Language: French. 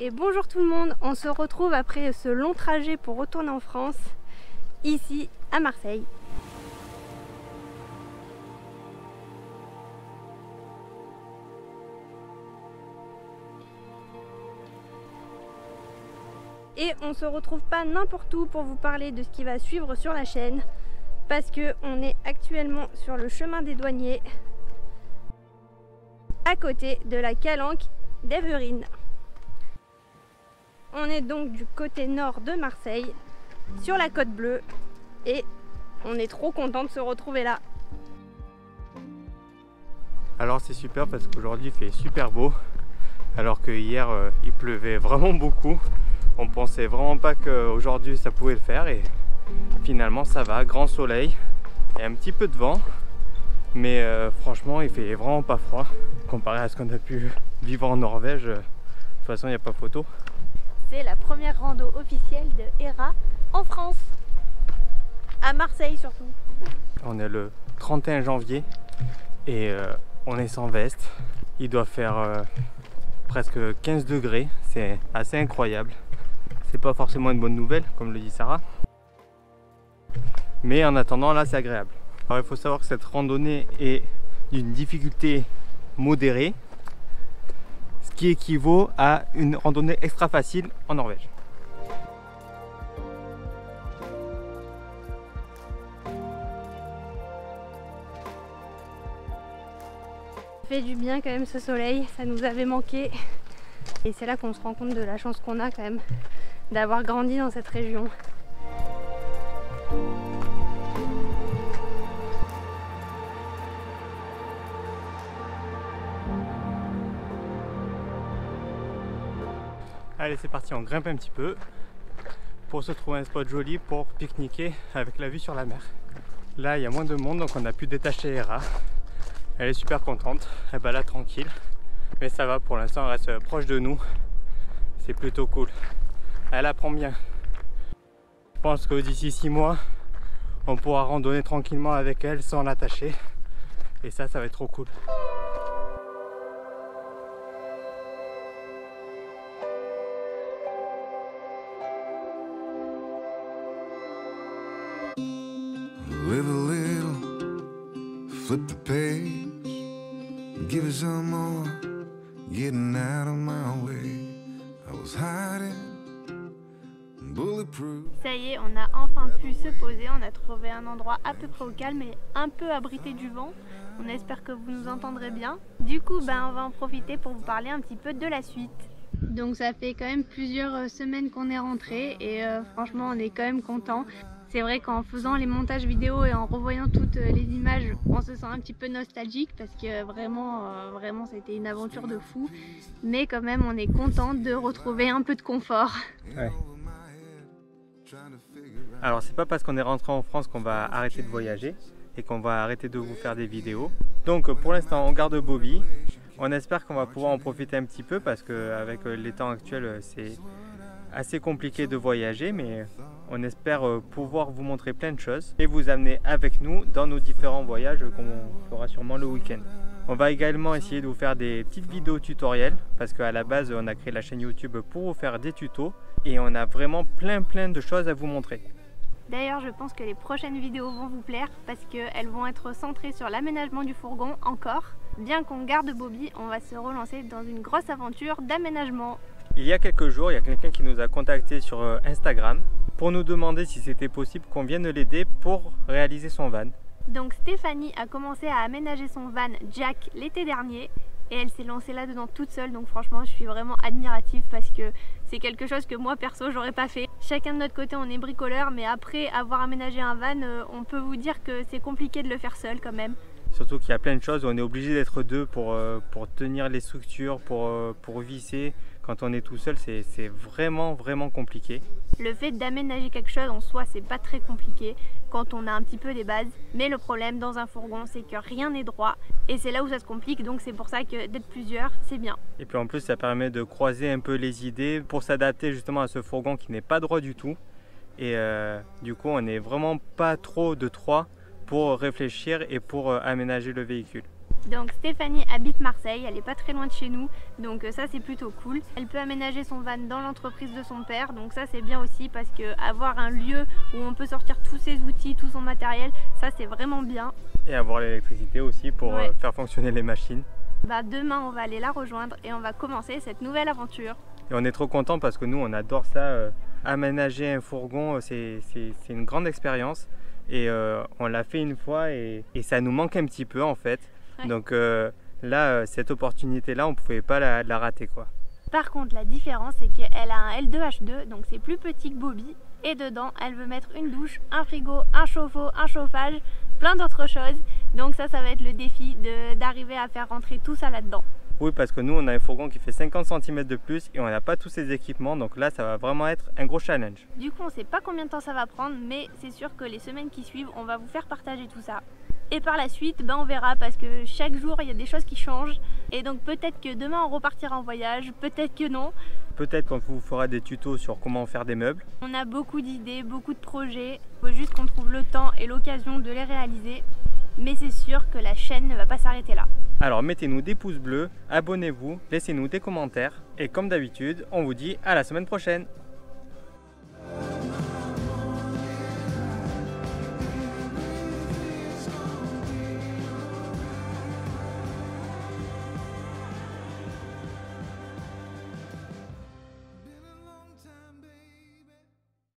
Et bonjour tout le monde, on se retrouve après ce long trajet pour retourner en France, ici à Marseille. Et on se retrouve pas n'importe où pour vous parler de ce qui va suivre sur la chaîne, parce que on est actuellement sur le chemin des douaniers, à côté de la calanque d'Éverine. On est donc du côté nord de Marseille, sur la Côte Bleue, et on est trop content de se retrouver là. Alors c'est super parce qu'aujourd'hui il fait super beau, alors que hier il pleuvait vraiment beaucoup. On pensait vraiment pas qu'aujourd'hui ça pouvait le faire et finalement ça va, grand soleil, il y a un petit peu de vent, mais franchement il fait vraiment pas froid comparé à ce qu'on a pu vivre en Norvège. De toute façon il n'y a pas photo. C'est la première rando officielle de Hera en France, à Marseille surtout. On est le 31 janvier et on est sans veste. Il doit faire presque 15 degrés, c'est assez incroyable. C'est pas forcément une bonne nouvelle, comme le dit Sarah. Mais en attendant, là c'est agréable. Alors il faut savoir que cette randonnée est d'une difficulté modérée, ce qui équivaut à une randonnée extra facile en Norvège. Ça fait du bien quand même ce soleil, ça nous avait manqué. Et c'est là qu'on se rend compte de la chance qu'on a quand même d'avoir grandi dans cette région. Allez c'est parti, on grimpe un petit peu pour se trouver un spot joli pour pique-niquer avec la vue sur la mer. Là il y a moins de monde donc on a pu détacher Hera. Elle est super contente, elle balade tranquille. Mais ça va, pour l'instant elle reste proche de nous. C'est plutôt cool. Elle apprend bien. Je pense que d'ici 6 mois, on pourra randonner tranquillement avec elle sans l'attacher. Et ça va être trop cool. Live a little, flip the page, give it some more, getting out of my way. I was hiding, bulletproof. Ça y est, on a enfin pu se poser, on a trouvé un endroit à peu près au calme et un peu abrité du vent. On espère que vous nous entendrez bien. Du coup, on va en profiter pour vous parler un petit peu de la suite. Donc ça fait quand même plusieurs semaines qu'on est rentré et franchement on est quand même content. C'est vrai qu'en faisant les montages vidéo et en revoyant toutes les images, on se sent un petit peu nostalgique parce que vraiment c'était une aventure de fou. Mais quand même on est content de retrouver un peu de confort. Ouais. Alors c'est pas parce qu'on est rentré en France qu'on va arrêter de voyager et qu'on va arrêter de vous faire des vidéos. Donc pour l'instant on garde Bobby. On espère qu'on va pouvoir en profiter un petit peu parce qu'avec les temps actuels c'est assez compliqué de voyager, mais on espère pouvoir vous montrer plein de choses et vous amener avec nous dans nos différents voyages qu'on fera sûrement le week-end. On va également essayer de vous faire des petites vidéos tutoriels parce qu'à la base on a créé la chaîne YouTube pour vous faire des tutos et on a vraiment plein de choses à vous montrer. D'ailleurs je pense que les prochaines vidéos vont vous plaire parce qu'elles vont être centrées sur l'aménagement du fourgon encore. Bien qu'on garde Bobby, on va se relancer dans une grosse aventure d'aménagement. Il y a quelques jours, il y a quelqu'un qui nous a contacté sur Instagram pour nous demander si c'était possible qu'on vienne l'aider pour réaliser son van. Donc Stéphanie a commencé à aménager son van Jack l'été dernier et elle s'est lancée là-dedans toute seule, donc franchement je suis vraiment admirative parce que c'est quelque chose que moi perso j'aurais pas fait. Chacun de notre côté on est bricoleur, mais après avoir aménagé un van, on peut vous dire que c'est compliqué de le faire seul quand même. Surtout qu'il y a plein de choses où on est obligé d'être deux pour tenir les structures, pour visser. Quand on est tout seul, c'est vraiment compliqué. Le fait d'aménager quelque chose en soi, c'est pas très compliqué quand on a un petit peu des bases. Mais le problème dans un fourgon, c'est que rien n'est droit. Et c'est là où ça se complique, donc c'est pour ça que d'être plusieurs, c'est bien. Et puis en plus, ça permet de croiser un peu les idées pour s'adapter justement à ce fourgon qui n'est pas droit du tout. Et du coup, on n'est vraiment pas trop de trois pour réfléchir et pour aménager le véhicule. Donc Stéphanie habite Marseille, elle est pas très loin de chez nous, donc ça c'est plutôt cool. Elle peut aménager son van dans l'entreprise de son père, donc ça c'est bien aussi parce que avoir un lieu où on peut sortir tous ses outils, tout son matériel, ça c'est vraiment bien. Et avoir l'électricité aussi pour faire fonctionner les machines. Bah, demain on va aller la rejoindre et on va commencer cette nouvelle aventure. Et on est trop content parce que nous on adore ça, aménager un fourgon c'est une grande expérience et on l'a fait une fois et ça nous manque un petit peu en fait. Ouais. Donc là cette opportunité là on pouvait pas la rater quoi. Par contre la différence c'est qu'elle a un L2H2 donc c'est plus petit que Bobby et dedans elle veut mettre une douche, un frigo, un chauffe-eau, un chauffage, plein d'autres choses. Donc ça va être le défi d'arriver à faire rentrer tout ça là-dedans. Oui, parce que nous on a un fourgon qui fait 50 cm de plus et on n'a pas tous ces équipements, donc là ça va vraiment être un gros challenge. Du coup on sait pas combien de temps ça va prendre, mais c'est sûr que les semaines qui suivent on va vous faire partager tout ça. Et par la suite on verra parce que chaque jour il y a des choses qui changent et donc peut-être que demain on repartira en voyage, peut-être que non. Peut-être qu'on vous fera des tutos sur comment faire des meubles. On a beaucoup d'idées, beaucoup de projets, il faut juste qu'on trouve le temps et l'occasion de les réaliser. Mais c'est sûr que la chaîne ne va pas s'arrêter là. Alors mettez-nous des pouces bleus, abonnez-vous, laissez-nous des commentaires et comme d'habitude, on vous dit à la semaine prochaine.